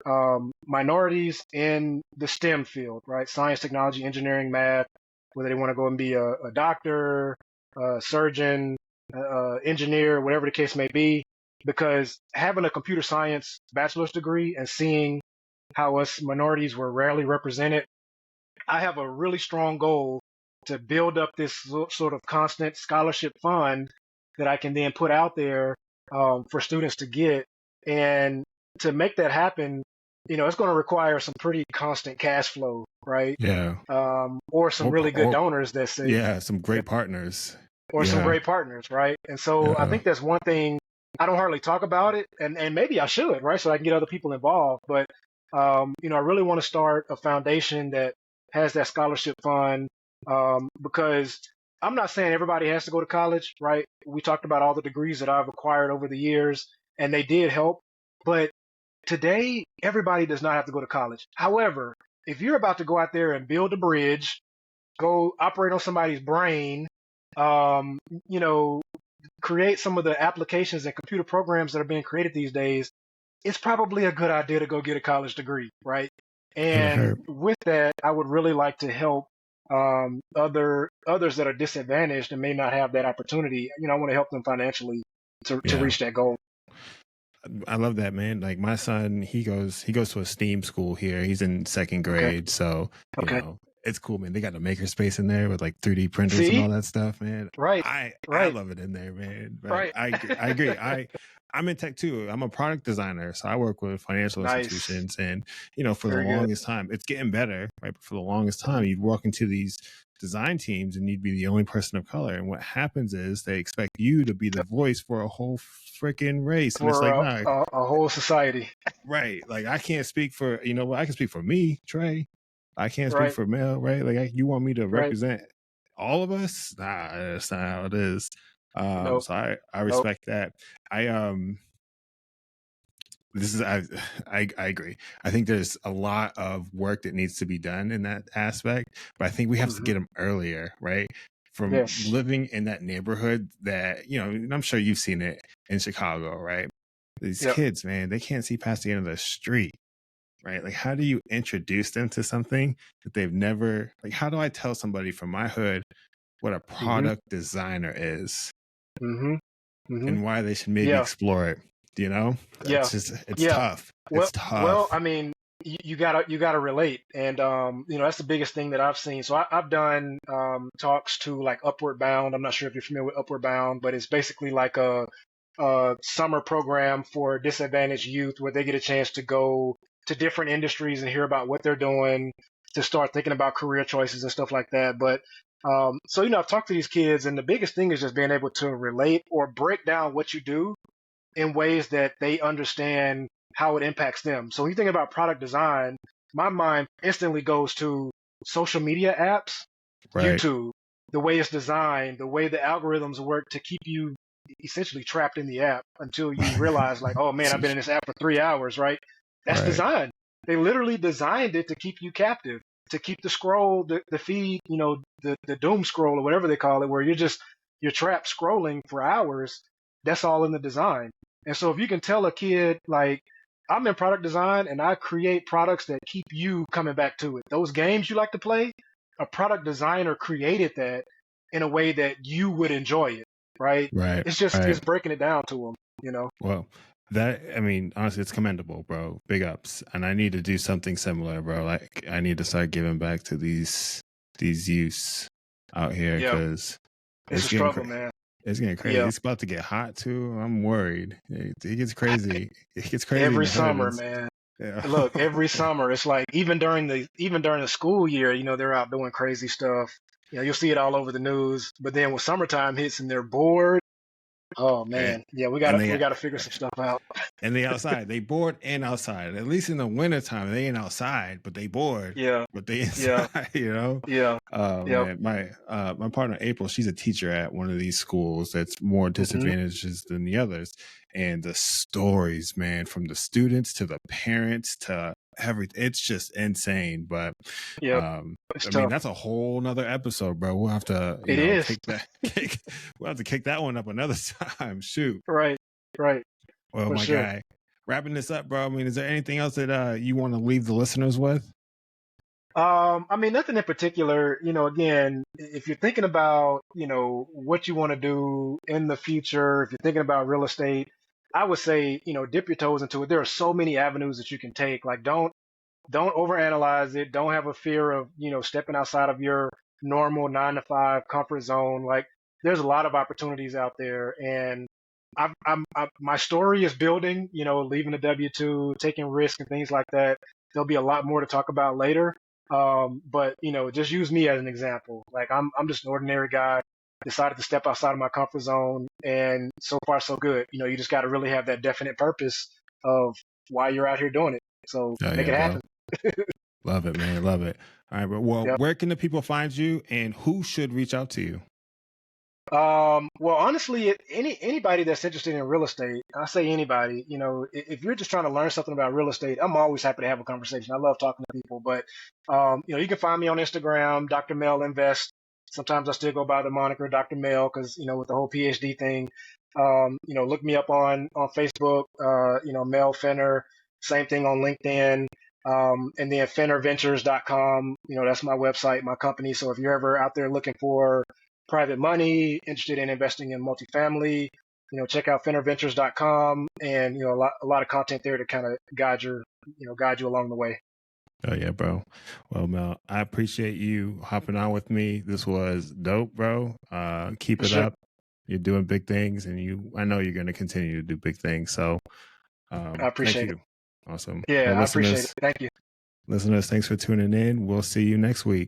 minorities in the STEM field, right? Science, technology, engineering, math, whether they want to go and be a doctor, a surgeon, engineer, whatever the case may be, because having a computer science bachelor's degree and seeing how us minorities were rarely represented, I have a really strong goal to build up this sort of constant scholarship fund that I can then put out there for students to get. And to make that happen, it's going to require some pretty constant cash flow, right? Yeah. Or some really good Or donors that say, yeah, some great partners. or some Yeah. great partners, right? And so I Yeah. think that's one thing I don't hardly talk about it, and maybe I should, right? So I can get other people involved. But I really want to start a foundation that has that scholarship fund because I'm not saying everybody has to go to college, right? We talked about all the degrees that I've acquired over the years, and they did help. But today, everybody does not have to go to college. However, if you're about to go out there and build a bridge, go operate on somebody's brain, um, you know, create some of the applications and computer programs that are being created these days, it's probably a good idea to go get a college degree, right? Can't And hurt. with that, I would really like to help others that are disadvantaged and may not have that opportunity. I want to help them financially to Yeah. reach that goal. I love that, man. Like my son, he goes to a STEAM school here. He's in second Okay. grade, so Okay. it's cool, man. They got a maker space in there with like 3D printers and all See? that stuff, man. Right. I Right. love it in there, man. But Right. I agree. I'm in tech too. I'm a product designer, so I work with financial Nice. institutions, and for the Very good. longest time, it's getting better, right? But for the longest time, you'd walk into these design teams and you'd be the only person of color, and what happens is they expect you to be the voice for a whole freaking race, and it's For like, nah, a whole society. right? Like I can't speak for what I can speak for me, Trae. I can't speak Right. for Mel, right? Like you want me to Right. represent all of us? Nah, that's not how it is. Nope. So I Nope. respect that. I this is I agree. I think there's a lot of work that needs to be done in that aspect, but I think we have to Hmm. get them earlier, right? From Yes. living in that neighborhood that and I'm sure you've seen it in Chicago, right? These Yep. kids, man, they can't see past the end of the street, right? Like, how do you introduce them to something that they've never, like, how do I tell somebody from my hood what a Hmm. product designer is Hmm. Hmm. and why they should maybe Yeah. explore it? You know, Yeah. that's just it's Yeah. tough. Well, It's tough. I mean, you gotta relate, and that's the biggest thing that I've seen. So I've done talks to like Upward Bound. I'm not sure if you're familiar with Upward Bound, but it's basically like a summer program for disadvantaged youth where they get a chance to go to different industries and hear about what they're doing to start thinking about career choices and stuff like that. But so I've talked to these kids, and the biggest thing is just being able to relate or break down what you do in ways that they understand how it impacts them. So when you think about product design, my mind instantly goes to social media apps, Right. YouTube, the way it's designed, the way the algorithms work to keep you essentially trapped in the app until you realize, like, oh man, I've been in this app for 3 hours, right? That's Right. design. They literally designed it to keep you captive, to keep the scroll, the feed, the doom scroll or whatever they call it, where you're trapped scrolling for hours. That's all in the design. And so if you can tell a kid, like, I'm in product design and I create products that keep you coming back to it. Those games you like to play, a product designer created that in a way that you would enjoy it, right? Right. It's Right. breaking it down to them. Well, I mean, honestly, it's commendable, bro. Big ups. And I need to do something similar, bro. Like, I need to start giving back to these youths out here Yeah, because it's it's a getting struggle, crazy. man. It's getting crazy. Yeah, It's about to get hot too. I'm worried. It gets crazy. It gets crazy in every the hood. summer, man. Yeah. Look, every summer, it's like even during the school year, they're out doing crazy stuff. You'll see it all over the news. But then when summertime hits and they're bored, oh and, man, yeah, we and gotta we they gotta figure some stuff out. and they outside. They bored and outside. At least in the wintertime, they ain't outside, but they bored, Yeah, but they yeah, inside, you know? yeah, Oh yep. man. My partner April, she's a teacher at one of these schools that's more Hmm. disadvantaged than the others. And the stories, man, from the students to the parents to everything, it's just insane. But Yep, it's I mean, tough. that's a whole nother episode, bro. We'll have to, It is. we'll have to kick that one up another time. Shoot. Right, right, Well, for my sure. guy, wrapping this up, bro. I mean, is there anything else that you want to leave the listeners with? I mean, nothing in particular. Again, if you're thinking about, what you want to do in the future, if you're thinking about real estate, I would say, dip your toes into it. There are so many avenues that you can take. Like, don't overanalyze it. Don't have a fear of, stepping outside of your normal 9 to 5 comfort zone. Like, there's a lot of opportunities out there, and my story is building. Leaving the W-2, taking risks and things like that. There'll be a lot more to talk about later. But just use me as an example. Like, I'm just an ordinary guy. Decided to step outside of my comfort zone, and so far so good. You just got to really have that definite purpose of why you're out here doing it. So Oh make yeah, it bro. happen. Love it, man. Love it. All right, bro. Well, Yep. where can the people find you, and who should reach out to you? Well, honestly, anybody that's interested in real estate, I say anybody, if you're just trying to learn something about real estate, I'm always happy to have a conversation. I love talking to people, but, you can find me on Instagram, Dr. Mel Invest. Sometimes I still go by the moniker Dr. Mel because, with the whole PhD thing. Look me up on Facebook, Mel Fenner, same thing on LinkedIn. And then fennerventures.com, that's my website, my company. So if you're ever out there looking for private money, interested in investing in multifamily, check out fennerventures.com, and a lot of content there to kind of guide you along the way. Oh yeah, bro. Well, Mel, I appreciate you hopping on with me. This was dope, bro. Keep For it sure. up. You're doing big things, and I know you're going to continue to do big things. So, I thank appreciate it. you. Awesome. Yeah, Well, I appreciate it. listeners, Thank you. thanks for tuning in. We'll see you next week.